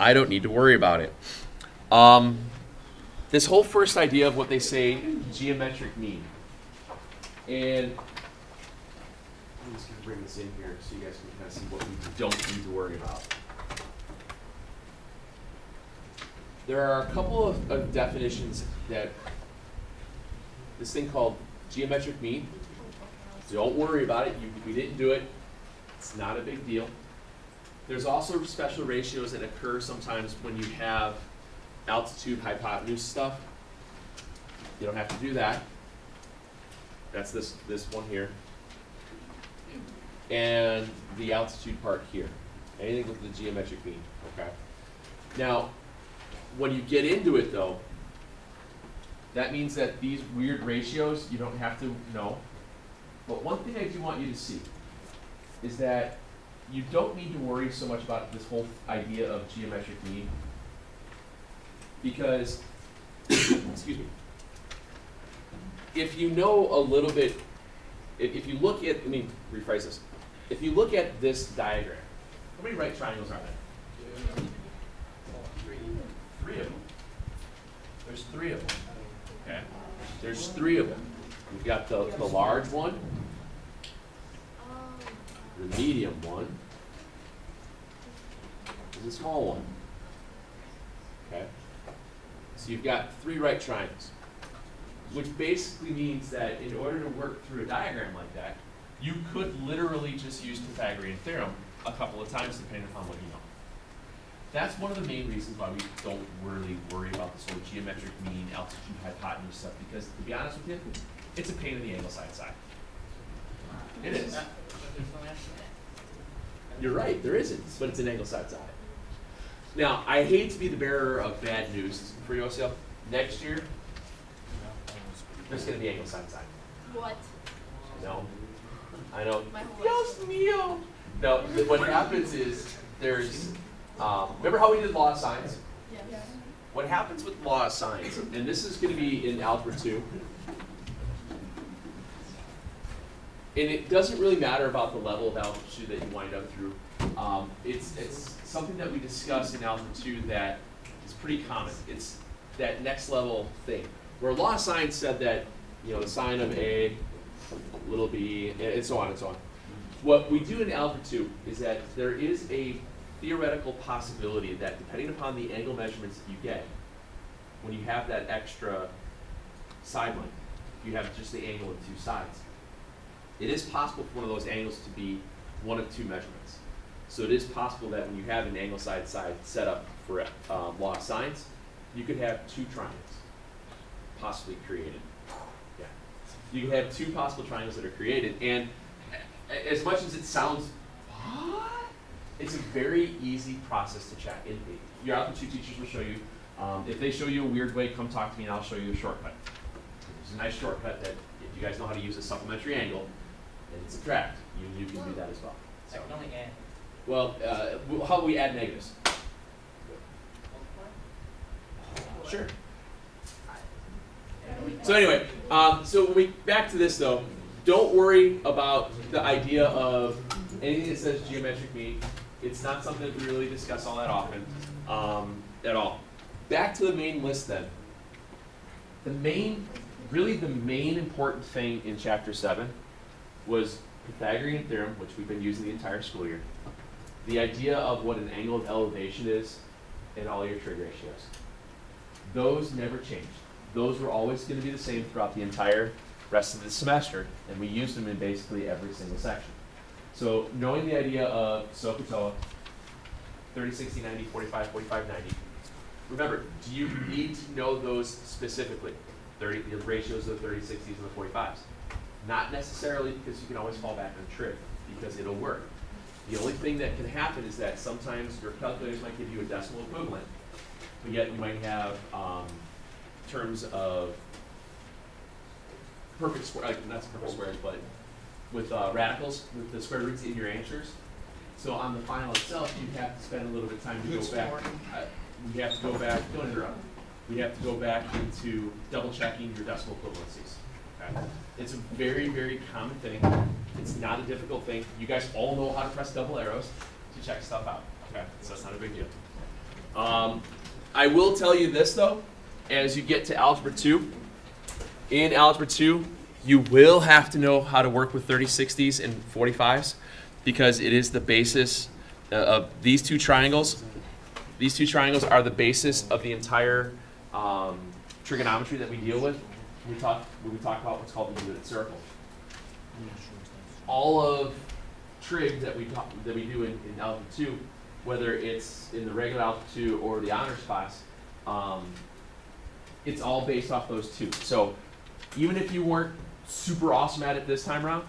I don't need to worry about it. This whole first idea of what they say, geometric mean. And I'm just going to bring this in here so you guys can kind of see what we don't need to worry about. There are a couple of definitions that this thing called geometric mean. Don't worry about it. We didn't do it. It's not a big deal. There's also special ratios that occur sometimes when you have altitude hypotenuse stuff. You don't have to do that. That's this one here. And the altitude part here. Anything with the geometric mean, okay? Now, when you get into it though, that means that these weird ratios you don't have to know. But one thing I do want you to see is that you don't need to worry so much about this whole idea of geometric mean because, excuse me, if you know a little bit, if you look at, let me rephrase this. If you look at this diagram, how many right triangles are there? Three of them. There's three of them. Okay. There's three of them. We've got the large one, the medium one, and the small one. Okay. So you've got three right triangles, which basically means that in order to work through a diagram like that, you could literally just use Pythagorean theorem a couple of times depending upon what you know. That's one of the main reasons why we don't really worry about this whole geometric mean, altitude, hypotenuse stuff, because to be honest with you, it's a pain in the angle side. It is. You're right, there isn't, but it's an angle side. Now, I hate to be the bearer of bad news for you, OCL. Next year, there's going to be angle side. What? No. I know. Dios mío. No, what happens is there's, remember how we did law of sines? Yes. What happens with law of sines, and this is going to be in Algebra 2, and it doesn't really matter about the level of altitude that you wind up through. It's something that we discuss in Algebra 2 that is pretty common. It's that next level thing, where law of sines said that, the sine of A, little b, and so on and so on. What we do in Algebra 2 is that there is a theoretical possibility that depending upon the angle measurements that you get, when you have that extra side length, you have just the angle of two sides. It is possible for one of those angles to be one of two measurements. So it is possible that when you have an angle side set up for law of sines, you could have two triangles possibly created. Yeah. You can have two possible triangles that are created, and as much as it sounds, what? It's a very easy process to check. Your Algebra 2 teachers will show you. If they show you a weird way, come talk to me and I'll show you a shortcut. There's a nice shortcut that if you guys know how to use a supplementary angle and subtract, you can do that as well. So, I can only add. well, how do we add negatives? Sure. So anyway, so when we back to this though, don't worry about the idea of anything that says geometric mean. It's not something that we really discuss all that often at all. Back to the main list then. Really the main important thing in chapter 7 was Pythagorean theorem, which we've been using the entire school year. The idea of what an angle of elevation is and all your trig ratios. Those never changed. Those were always going to be the same throughout the entire rest of the semester, and we used them in basically every single section. So knowing the idea of SOHCAHTOA, 30, 60, 90, 45, 45, 90. Remember, do you need to know those specifically? The ratios of the 30, 60s, and the 45s. Not necessarily, because you can always fall back on trig, because it'll work. The only thing that can happen is that sometimes your calculators might give you a decimal equivalent, but yet you might have terms of perfect square, like not perfect squares, but with radicals, with the square roots in your answers. So on the final itself, you have to spend a little bit of time to go back. We have to go back, don't interrupt. We have to go back into double checking your decimal equivalencies. Okay? It's a very, very common thing. It's not a difficult thing. You guys all know how to press double arrows to check stuff out. Okay? So it's not a big deal. I will tell you this though, as you get to Algebra 2, in Algebra 2, you will have to know how to work with 30/60s and 45s because it is the basis of these two triangles. These two triangles are the basis of the entire trigonometry that we deal with when we talk about what's called the unit circle. All of trig that we do in Algebra 2, whether it's in the regular Algebra 2 or the honors class, it's all based off those two. So even if you weren't super awesome at it this time around,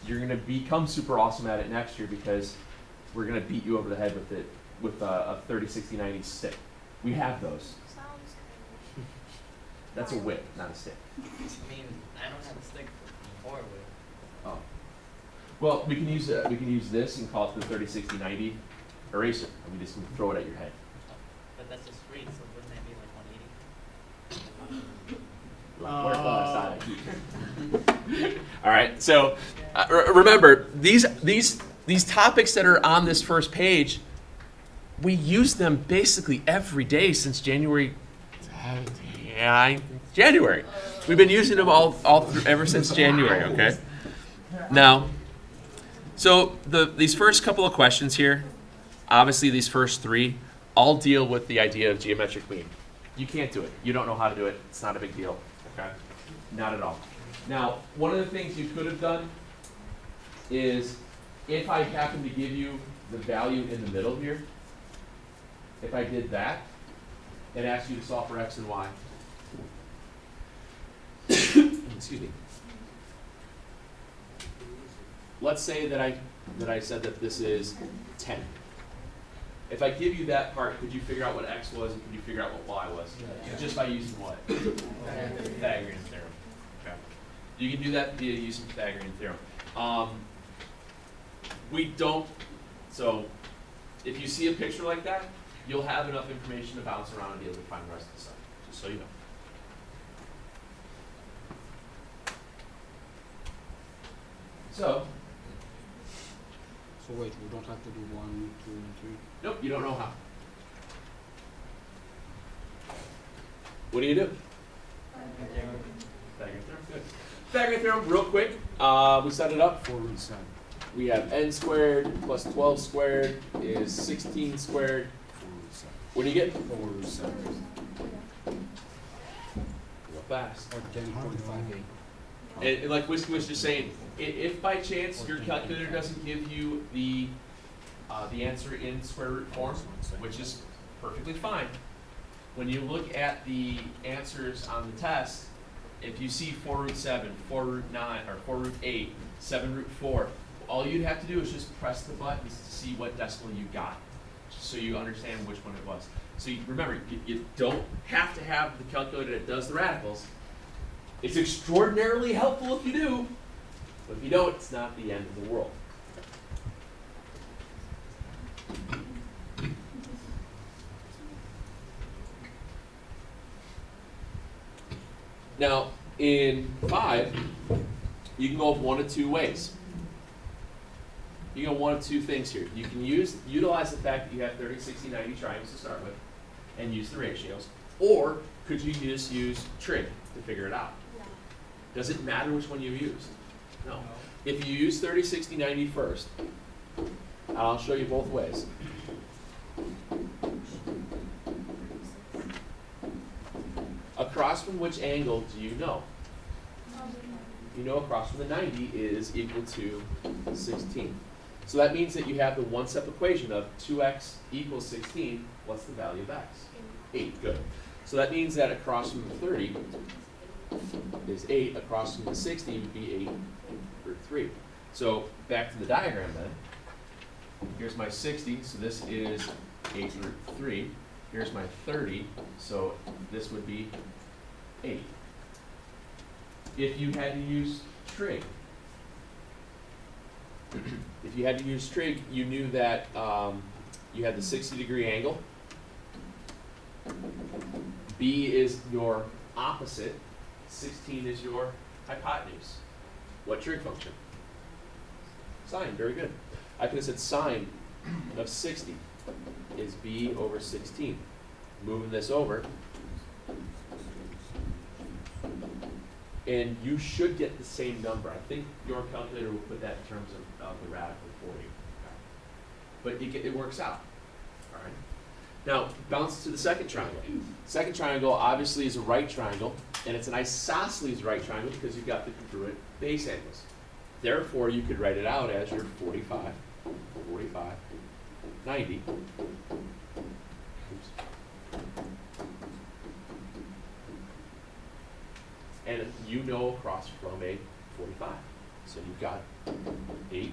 you're going to become super awesome at it next year because we're going to beat you over the head with it with a 30, 60, 90 stick. We have those. That's a whip, not a stick. I mean, I don't have a stick or a whip. Oh. Well, we can use this and call it the 30, 60, 90 eraser, and we just can throw it at your head. But that's just free, so wouldn't that be like 180? All right. So remember these topics that are on this first page. We use them basically every day since January. January. We've been using them all through ever since January. Okay. Now, so these first couple of questions here, obviously these first three, all deal with the idea of geometric mean. You can't do it. You don't know how to do it. It's not a big deal. Okay. Not at all. Now, one of the things you could have done is if I happen to give you the value in the middle here, if I did that and asked you to solve for x and y, excuse me. Let's say that I said that this is 10. If I give you that part, could you figure out what x was and could you figure out what y was? Yeah. Just by using what? Pythagorean theorem. Okay. You can do that via using Pythagorean theorem. We don't, so if you see a picture like that, you'll have enough information to bounce around and be able to find the rest of the stuff, just so you know. So wait, we don't have to do 1, 2, and 3? Nope, you don't know how. What do you do? Pythagorean theorem, good. Pythagorean theorem, real quick. We set it up. 4 root 7. We have n squared plus 12 squared is 16 squared. 4 root 7. What do you get? 4 root 7. Real fast. Or 10.58. And like Whiskey was just saying, if by chance your calculator doesn't give you the answer in square root form, which is perfectly fine, when you look at the answers on the test, if you see 4 root 7, 4 root 9, or 4 root 8, 7 root 4, all you'd have to do is just press the buttons to see what decimal you got, just so you understand which one it was. So remember, you don't have to have the calculator that does the radicals. It's extraordinarily helpful if you do, but if you don't, it's not the end of the world. Now, in 5, you can go one of two ways. You can go one of two things here. You can utilize the fact that you have 30, 60, 90 triangles to start with and use the ratios, or could you just use trig to figure it out? Does it matter which one you use? No. If you use 30, 60, 90 first, I'll show you both ways. Across from which angle do you know? You know across from the 90 is equal to 16. So that means that you have the one-step equation of 2x equals 16. What's the value of x? 8. Good. So that means that across from the 30 is 8. Across from the 60 would be 8 root 3. So back to the diagram then. Here's my 60, so this is 8 root 3. Here's my 30, so this would be 8. If you had to use trig, you knew that you had the 60-degree angle. B is your opposite. 16 is your hypotenuse. What trig function? Sine, very good. I could have said sine of 60 is b over 16. Moving this over, and you should get the same number. I think your calculator will put that in terms of the radical for you. But it works out. All right. Now, bounce to the second triangle. Second triangle obviously is a right triangle, and it's an isosceles right triangle because you've got the congruent base angles. Therefore, you could write it out as your 45, 45, 90. Oops. And you know across from a 45. So you've got 8,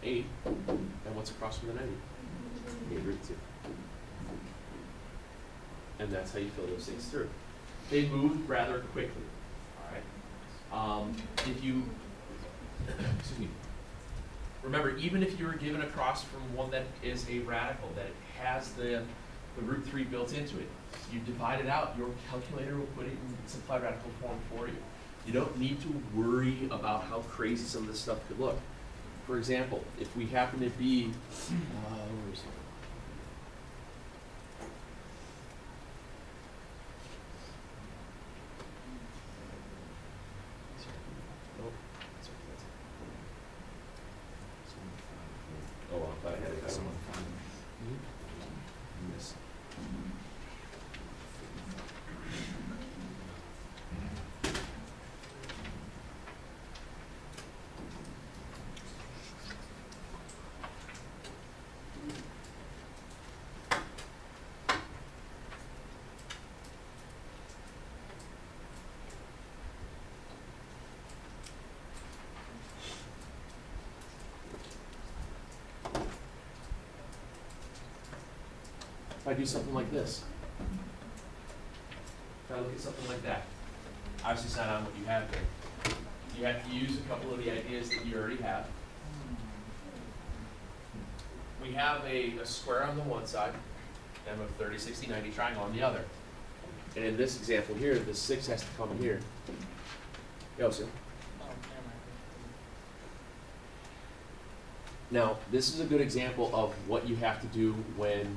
8, and what's across from the 90? 8 root 2. And that's how you fill those things through. They move rather quickly. All right. If you, excuse me. Remember, even if you were given across from one that is a radical, that has the root 3 built into it, you divide it out, your calculator will put it in simplified radical form for you. You don't need to worry about how crazy some of this stuff could look. For example, if we happen to be, where is it? Oh, I thought I had it. Yes. If I do something like this, if I look at something like that, obviously it's not on what you have there. You have to use a couple of the ideas that you already have. We have a square on the one side and a 30, 60, 90 triangle on the other. And in this example here, the 6 has to come in here. Yosef. Oh, never mind. Now, this is a good example of what you have to do when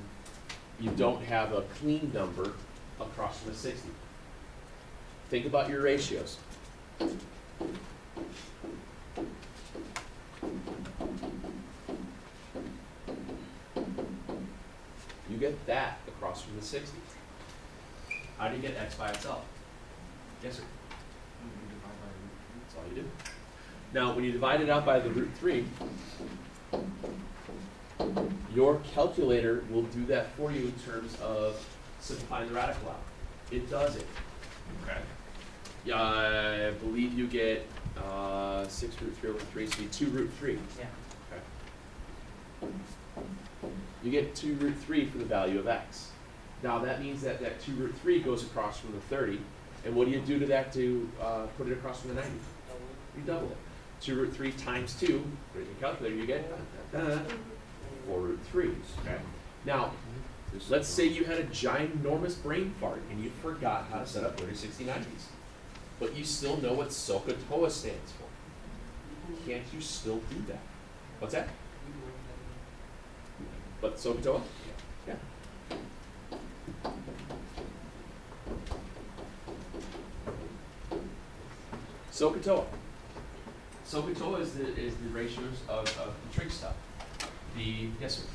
you don't have a clean number across from a 60. Think about your ratios. You get that across from the 60. How do you get x by itself? Yes, sir? That's all you do. Now, when you divide it out by the root 3, your calculator will do that for you in terms of simplifying the radical out. It does it. Okay. I believe you get 6 root 3 over 3, so you 2 root 3. Yeah. Okay. You get 2 root 3 for the value of x. Now that means that that 2 root 3 goes across from the 30. And what do you do to that to put it across from the 90? You double it. 2 root 3 times 2, put it in your calculator, you get 4 root 3. Okay. Now, let's say you had a ginormous brain fart and you forgot how to set up 30, 60, 90s. But you still know what SOHCAHTOA stands for. Can't you still do that? What's that? But SOHCAHTOA? Yeah. SOHCAHTOA. SOHCAHTOA is the ratios of the trig stuff. Yes, sir.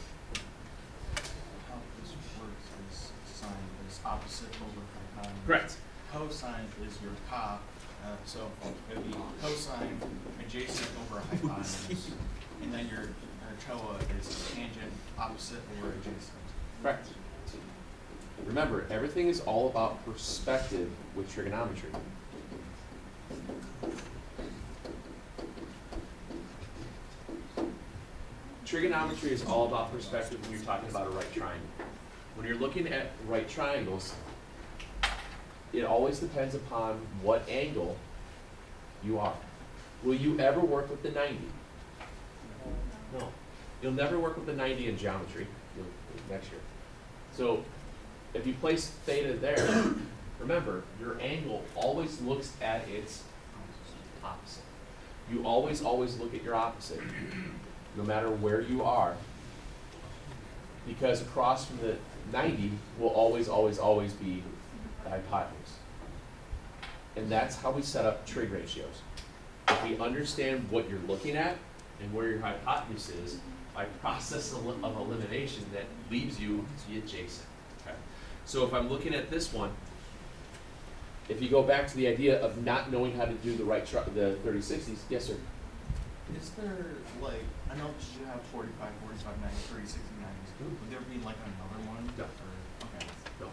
How this works is sine is opposite over hypotenuse. Correct. Cosine is your top, so it would be cosine adjacent over hypotenuse, and then your TOA is tangent opposite over adjacent. Correct. Remember, everything is all about perspective with trigonometry. Trigonometry is all about perspective when you're talking about a right triangle. When you're looking at right triangles, it always depends upon what angle you are. Will you ever work with the 90? No. You'll never work with the 90 in geometry. You'll next year. So if you place theta there, remember, your angle always looks at its opposite. You always look at your opposite, no matter where you are. because across from the 90 will always, always, always be the hypotenuse. And that's how we set up trig ratios. If we understand what you're looking at and where your hypotenuse is, by process of elimination, that leaves you the adjacent. Okay? So if I'm looking at this one, if you go back to the idea of not knowing how to do the right the 30/60s, yes, sir. Is there, like, I know you have 45, 45, 90, 30, 60, 90s. Would there be like another one? No. Or, okay.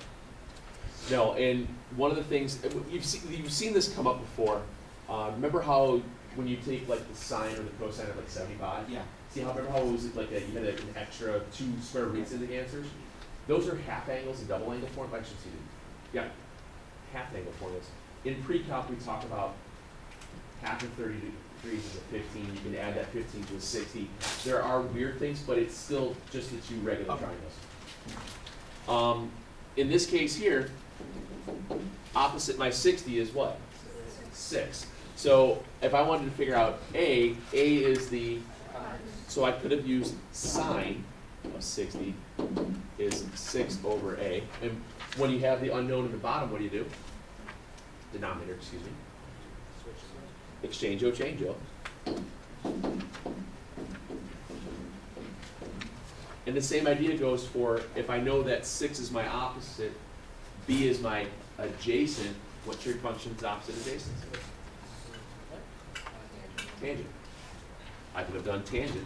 No, and one of the things, you've seen this come up before. Remember how when you take like the sine or the cosine of like 75? Yeah. See how, remember how it was like that, you had an extra 2 square roots in the answers? Those are half angles and double angle forms. Actually, see, yeah, half angle formulas. In pre-calc, we talk about half of 30 degrees is a 15. You can add that 15 to a 60. There are weird things, but it's still just the 2 regular triangles. In this case here, opposite my 60 is what? 6. So if I wanted to figure out A is the, so I could have used sine of 60 is 6 over A. And when you have the unknown in the bottom, what do? Denominator, excuse me. Exchange-o, change-o. And the same idea goes for, if I know that 6 is my opposite, B is my adjacent, what trig function is opposite adjacent? Tangent. I could have done tangent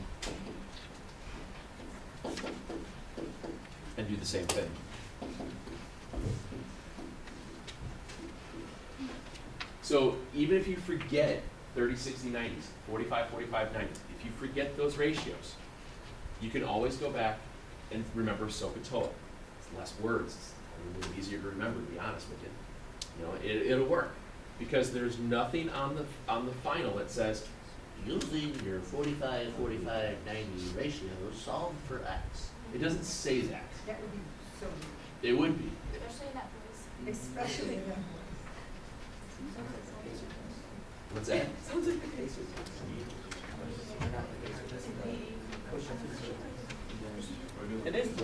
and do the same thing. So even if you forget 30, 60, 90s, 45, 45, 90s, if you forget those ratios, you can always go back and remember SOHCAHTOA. It's less words. It's a little easier to remember, to be honest with you. You know, it'll work because there's nothing on the final that says using your 45, 45, 90 ratio, solve for x. It doesn't say that. That would be so It would be. Especially in that place. especially in What's that? sounds like the case. It is. It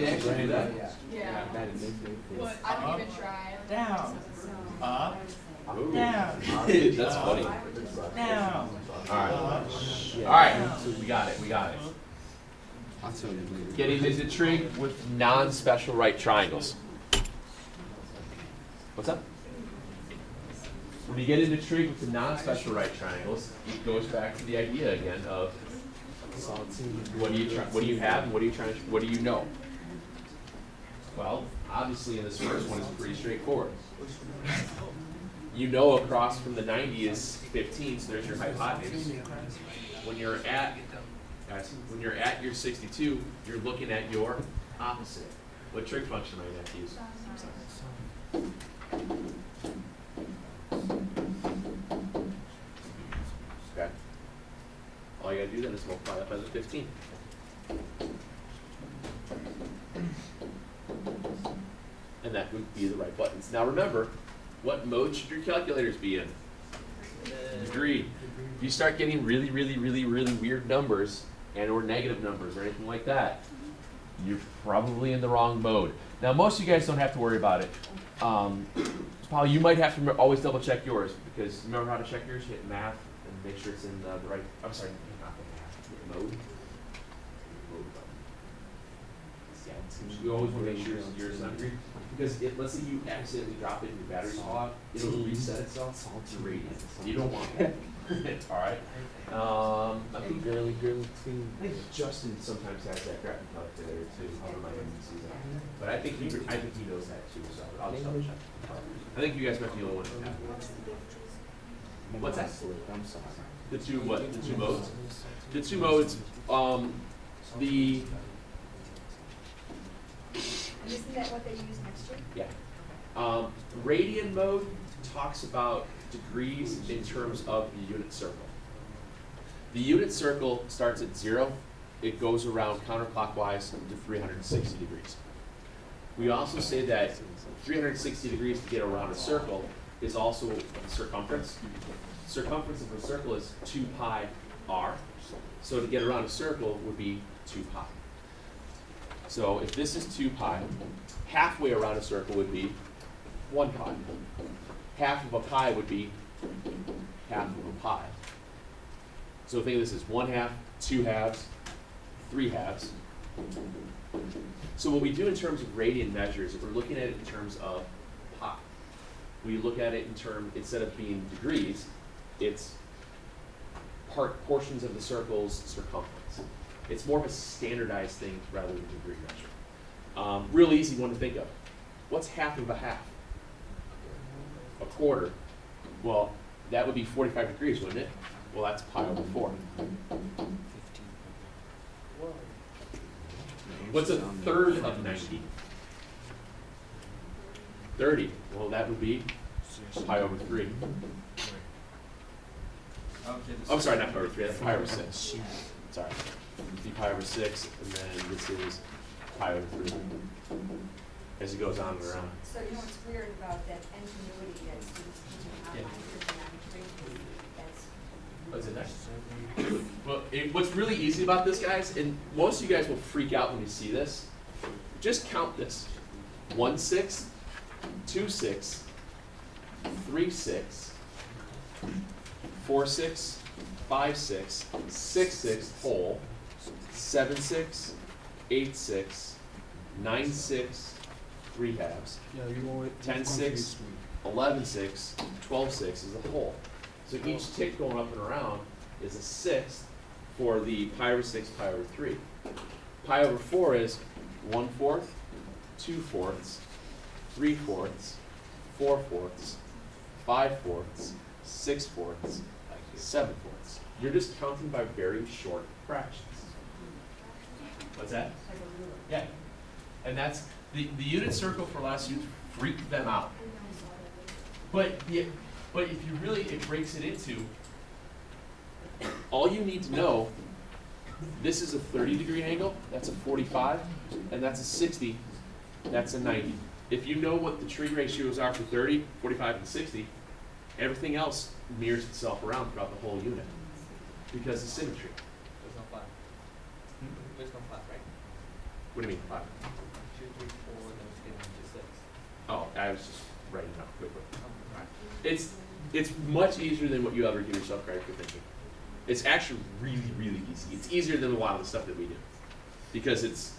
actually do that? Yeah. What? I don't even try. Down. Up. Ooh. Down. That's funny. Down. Alright. Alright, we got it. I'll tell you later. Getting into trig with non-special right triangles. What's up? When you get into trig with the non-special right triangles, it goes back to the idea again of what do you have and what do you know? Well, obviously in this first one it's pretty straightforward. You know across from the 90 is 15, so there's your hypotenuse. When you're at your 62, you're looking at your opposite. What trig function are you going to use? Okay. All you got to do then is multiply that by the 15. And that would be the right buttons. Now remember, what mode should your calculators be in? Degree. If you start getting really, really, really, really weird numbers and or negative numbers or anything like that, you're probably in the wrong mode. Now most of you guys don't have to worry about it. Paul, you might have to always double check yours because remember how to check yours? Hit math and make sure it's in the right, I'm sorry, not the math, hit mode. Mode button. You always want to make sure yours is on degree. Because let's say you accidentally drop it and your batteries fall out, it'll reset itself to radian. You don't want that. Alright. I think Justin sometimes has that graphic calculator too. I don't know if he sees that. But I think he knows that too, so I'll just double check. I think you guys might be the only ones who have it. What's that? I'm sorry. The two what? The two modes? The two modes, Isn't that what they use next year? yeah. Radian mode talks about degrees in terms of the unit circle. The unit circle starts at 0. It goes around counterclockwise to 360 degrees. We also say that 360 degrees to get around a circle is also the circumference. Circumference of a circle is 2 pi r. So to get around a circle would be 2 pi. So if this is 2 pi, halfway around a circle would be 1 pi. Half of a pi would be half of a pi. So think of this as 1 half, 2 halves, 3 halves. So what we do in terms of radian measures, if we're looking at it in terms of pi, we look at it in terms, instead of being degrees, it's portions of the circle's circumference. It's more of a standardized thing rather than degree measure. Real easy one to think of. What's half of a half? A quarter. Well, that would be 45 degrees, wouldn't it? Well, that's pi over 4. What's a third of 90? 30. Well, that would be pi over 3. Okay, this I'm is- sorry, not pi over 3, that's pi over 6. Sorry. It'd be pi over 6, and then this is pi over 3. As it goes on and around. So you know what's weird about that ingenuity that students teaching online trigonometry? That's What's it next? Well, what's really easy about this, guys, and most of you guys will freak out when you see this, just count this. 1 6, 2 6, 3 6, 4 6, 5 6, 6 6 whole, 7 6, 8 6, 9 6, 3 halves, 10 6, 11 6, 12 6 is a whole. So each tick going up and around is a sixth for the pi over 6, pi over 3. Pi over 4 is 1/4, 2/4, 3/4, 4/4, 5/4, 6/4, 7/4. You're just counting by very short fractions. What's that? like a ruler. Yeah. And that's, the unit circle for last students freaked them out. But if you really, it breaks it into, all you need to know, this is a 30-degree angle, that's a 45, and that's a 60, that's a 90. If you know what the trig ratios are for 30, 45, and 60, everything else mirrors itself around throughout the whole unit because of symmetry. There's no class. There's no class, right? What do you mean, 5? 2, 3, 4, then it's getting to 6. Oh, I was just writing it up quickly. Oh, It's much easier than what you ever give yourself credit for thinking. It's actually really, really easy. It's easier than a lot of the stuff that we do. Because it's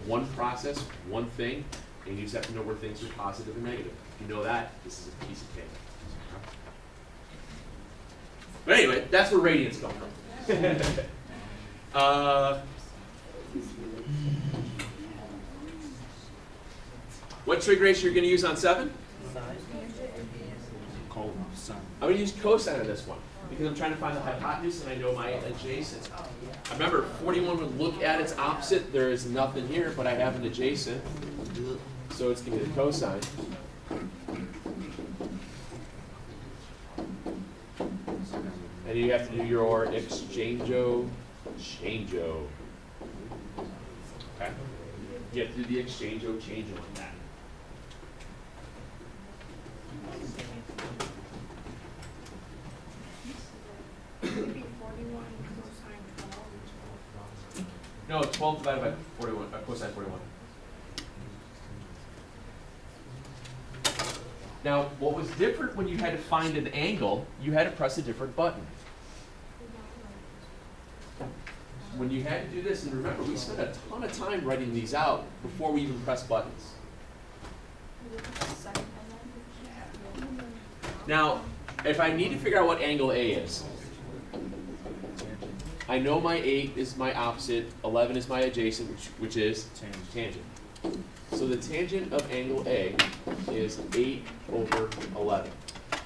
one process, one thing, and you just have to know where things are positive and negative. If you know that, this is a piece of cake. But anyway, that's where radians come from. What trig ratio you're going to use on 7? Cosine. I'm going to use cosine on this one because I'm trying to find the hypotenuse and I know my adjacent. I remember 41 would look at its opposite. There is nothing here, but I have an adjacent. So it's going to be the cosine. And you have to do your changeo. Okay? You have to do the changeo on that. Maybe 41 cosine 12. No, 12 divided by 41, cosine 41. Now, what was different when you had to find an angle, you had to press a different button. When you had to do this, and remember, we spent a ton of time writing these out before we even press buttons. Now, if I need to figure out what angle A is, I know my 8 is my opposite, 11 is my adjacent, which is tangent. So the tangent of angle A is 8 over 11.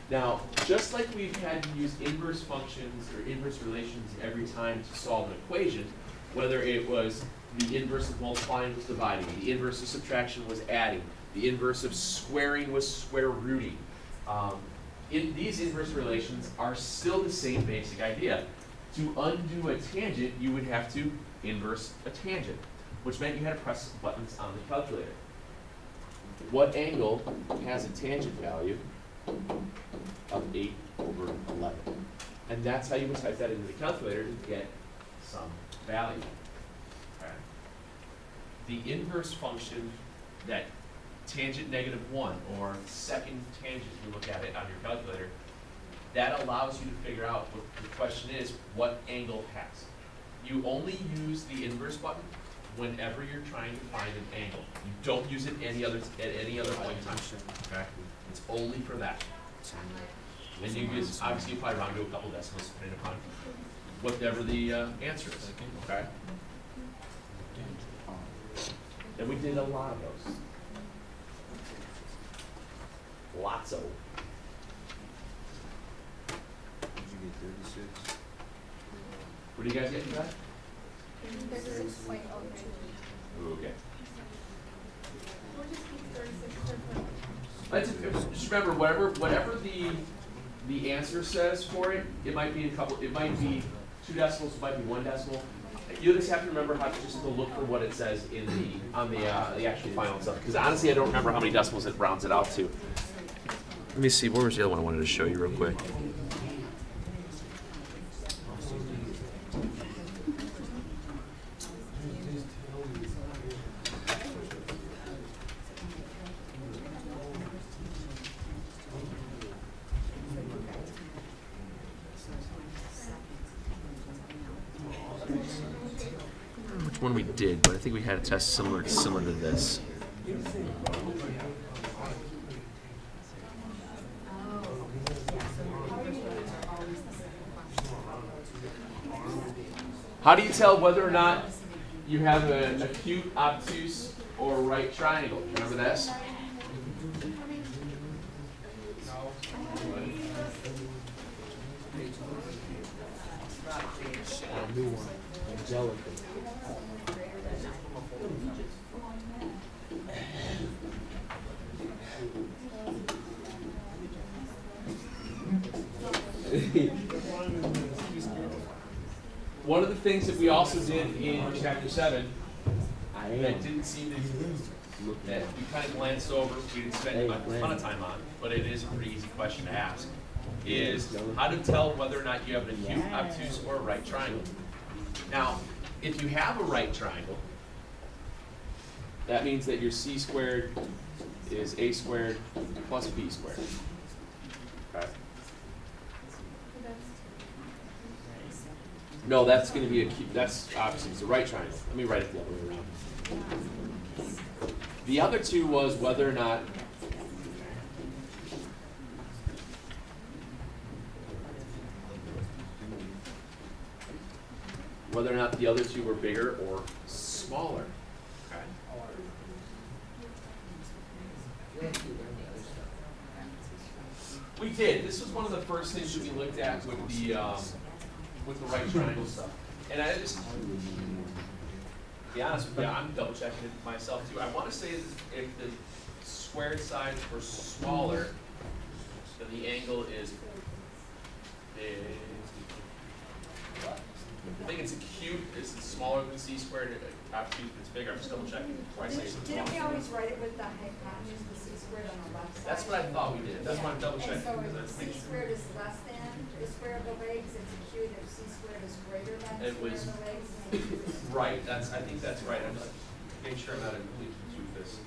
Now, just like we've had to use inverse functions or inverse relations every time to solve an equation, whether it was the inverse of multiplying was dividing, the inverse of subtraction was adding, the inverse of squaring was square rooting, these inverse relations are still the same basic idea. To undo a tangent, you would have to inverse a tangent, which meant you had to press buttons on the calculator. What angle has a tangent value of 8 over 11? And that's how you would type that into the calculator to get some value. Okay. the inverse function, that tangent -1, or second tangent, if you look at it on your calculator, that allows you to figure out what the question is, what angle has. You only use the inverse button whenever you're trying to find an angle. You don't use it at any other point in time, okay? It's only for that. And you just, obviously, you probably round to a couple decimals, depending upon whatever the answer is, okay? And we did a lot of those. Lots of. Did you get 36? What do you guys get for that? 36.02. Okay. We'll just keep 36. Just remember, whatever the answer says for it, it might be it might be 2 decimals, it might be 1 decimal. You just have to remember how to just to look for what it says on the actual final stuff. Because honestly, I don't remember how many decimals it rounds it out to. Let me see. Where was the other one I wanted to show you real quick? Which one we did, but I think we had a test similar to this. How do you tell whether or not you have an acute, obtuse, or right triangle? Remember this? New one. Angelica. One of the things that we also did in chapter 7 that didn't seem to, that we kind of glanced over, we didn't spend a ton of time on, but it is a pretty easy question to ask, is how to tell whether or not you have an acute, obtuse, or a right triangle. Now, if you have a right triangle, that means that your c squared is a squared plus b squared. Okay. No, that's going to be that's obviously it's a right triangle. Let me write it the other way around. The other two was whether or not the other two were bigger or smaller. Okay. We did. This was one of the first things that we looked at with the right triangle stuff. And I just, to be honest with you, I'm double checking it myself too. I want to say that if the squared sides were smaller, then the angle is big. I think it's acute, it's smaller than c squared, obtuse, it's bigger. I'm just double checking before I say something Didn't we wrong. always write it with the hypotenuse, the c squared on the left side? That's what I thought we did. That's why I'm double checking. And so because if I think c squared is less than the square of the legs, it's acute. If c squared is greater than the It square was- of the legs, it's acute. right, I think that's right. I'm just making sure I'm not in complete confused with this.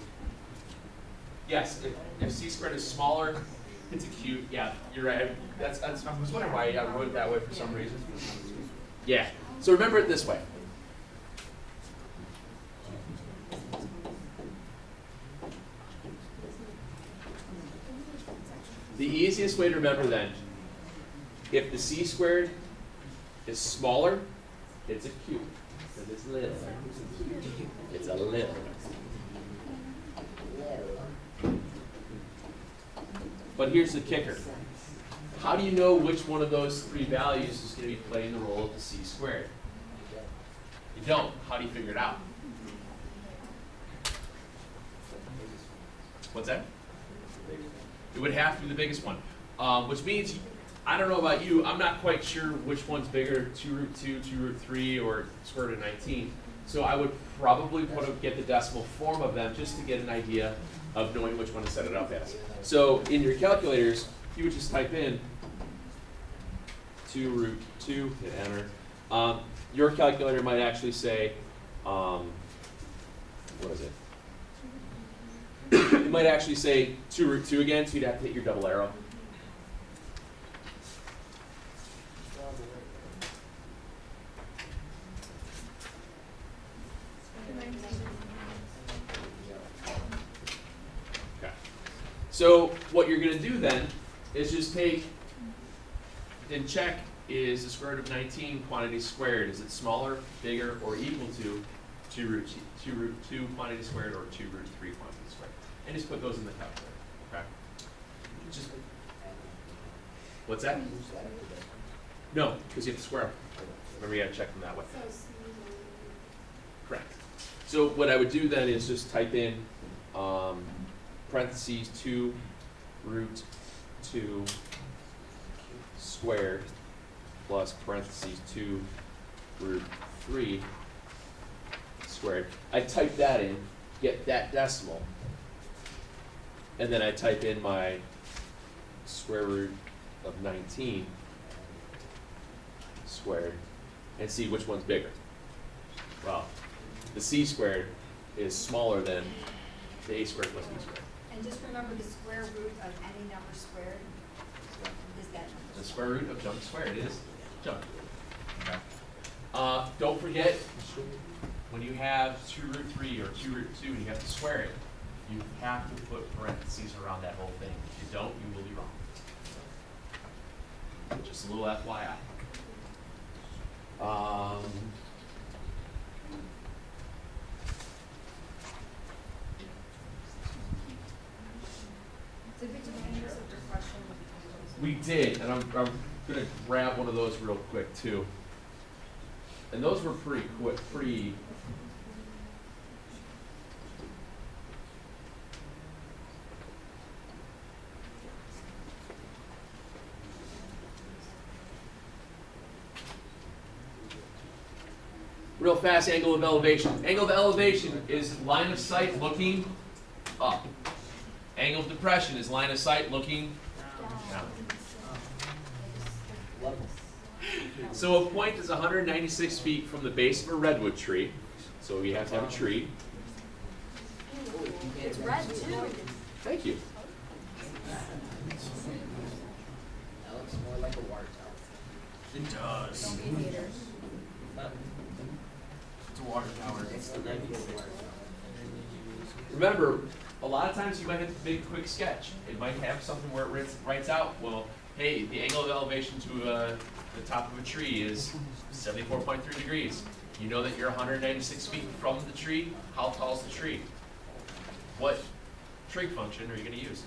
Yes, if c squared is smaller, it's acute. Yeah, you're right. I was wondering why I wrote it that way for some reason. Yeah. So remember it this way. The easiest way to remember then, if the c squared is smaller, it's acute. Because it's little. It's a little. But here's the kicker. How do you know which one of those 3 values is going to be playing the role of the c squared? You don't. How do you figure it out? What's that? It would have to be the biggest one. Which means, I don't know about you, I'm not quite sure which one's bigger, 2 root 2, 2 root 3, or square root of 19. So I would probably get the decimal form of them just to get an idea of knowing which one to set it up as. So in your calculators, you would just type in 2 root 2, hit enter. Your calculator might actually say what is it? It might actually say 2 root 2 again, so you'd have to hit your double arrow. Okay. So what you're going to do then is just take and check, is the square root of 19 quantity squared? Is it smaller, bigger, or equal to 2 root 2 quantity squared or 2 root 3 quantity squared? And just put those in the calculator. Okay. Just what's that? No, because you have to square them. Remember, you got to check them that way. Correct. So what I would do then is just type in parentheses 2 root 2 squared plus parentheses 2 root 3 squared. I type that in, get that decimal, and then I type in my square root of 19 squared and see which one's bigger. Well, the c squared is smaller than the a squared plus b squared. And just remember the square root of any number squared is that number. The square root of jump squared is jump. Okay. Don't forget, when you have 2 root 3 or 2 root 2 and you have to square it, you have to put parentheses around that whole thing. If you don't, you will be wrong. Just a little FYI. Did we do answers of your question? We did, and I'm going to grab one of those real quick too. And those were pretty quick, pretty. Real fast, angle of elevation. Angle of elevation is line of sight looking up. Angle of depression is line of sight looking down. So a point is 196 feet from the base of a redwood tree. So you have to have a tree. It's red too. Thank you. That looks more like a water tower. It does. Don't be haters. It's a water tower. It's the red water tower. Remember, a lot of times you might have to make a quick sketch. It might have something where it writes out, well, hey, the angle of elevation to the top of a tree is 74.3 degrees. You know that you're 196 feet from the tree. How tall is the tree? What trig function are you going to use?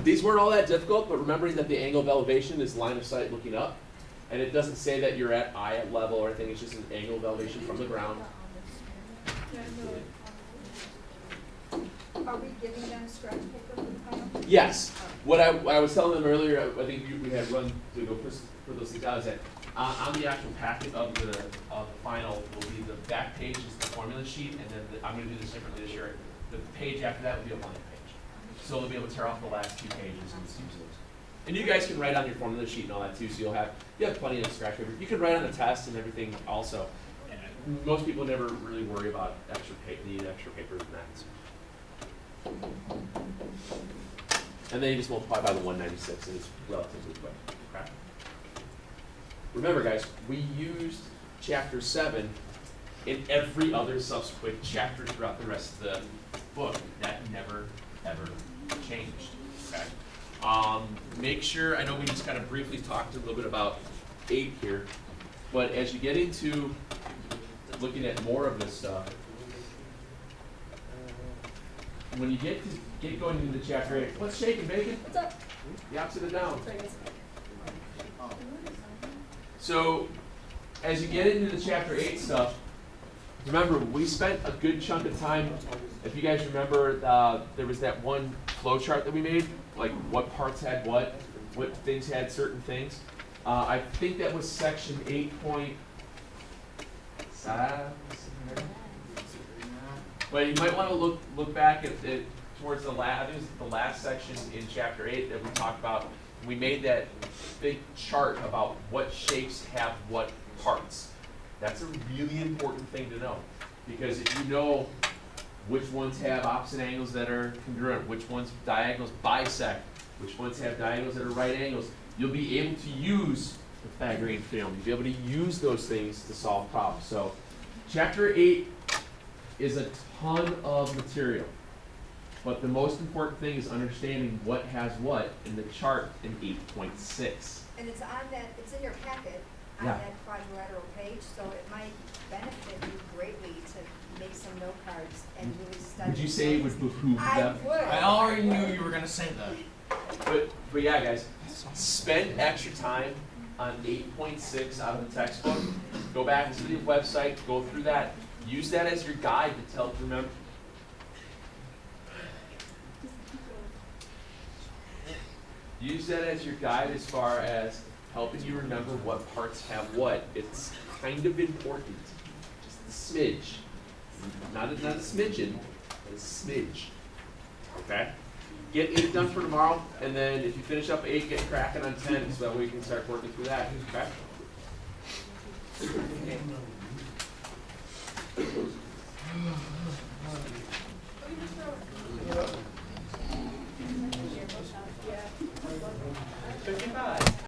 These weren't all that difficult, but remembering that the angle of elevation is line of sight looking up, and it doesn't say that you're at eye level or anything, it's just an angle of elevation from the ground. Are we giving them scratch paper for the final? Yes. What I was telling them earlier, I think we had run to go for those things out, is that on the actual packet of the final will be the back page is the formula sheet, and then I'm going to do this differently this year. The page after that will be a blank page. So they'll be able to tear off the last 2 pages and just use those. And you guys can write on your formula sheet and all that too, so you have plenty of scratch paper. You can write on the test and everything also. Most people never really worry about need extra paper than that. So. And then you just multiply by the 196 and it's relatively quick. Okay? Remember guys, we used chapter 7 in every other subsequent chapter throughout the rest of the book. That never, ever changed. Okay? Make sure, I know we just kind of briefly talked a little bit about 8 here, but as you get into looking at more of this stuff, when you get going into chapter 8, what's shaking, bacon? What's up? The opposite of down. Sorry, guys. So, as you get into the chapter 8 stuff, remember, we spent a good chunk of time, if you guys remember, there was that one flow chart that we made, like what parts had what things had certain things. I think that was section 8.7. But you might want to look back at it towards the last. I think it was the last section in chapter 8 that we talked about. We made that big chart about what shapes have what parts. That's a really important thing to know, because if you know which ones have opposite angles that are congruent, which ones diagonals bisect, which ones have diagonals that are right angles, you'll be able to use the Pythagorean theorem. You'll be able to use those things to solve problems. So, chapter 8 is a ton of material, but the most important thing is understanding what has what in the chart in 8.6. And it's on that, it's in your packet, on Yeah. that quadrilateral page, so it might benefit you greatly to make some note cards and really study. Would you say it would behoove I them? would. I already knew you were gonna say that. But yeah, guys, spend extra time on 8.6 out of the textbook. Go back to the website, go through that, use that as your guide to help remember. Use that as your guide as far as helping you remember what parts have what. It's kind of important, just a smidge, not a smidgen, but a smidge. Okay. Get 8 done for tomorrow, and then if you finish up 8, get cracking on 10, so that we can start working through that. Okay.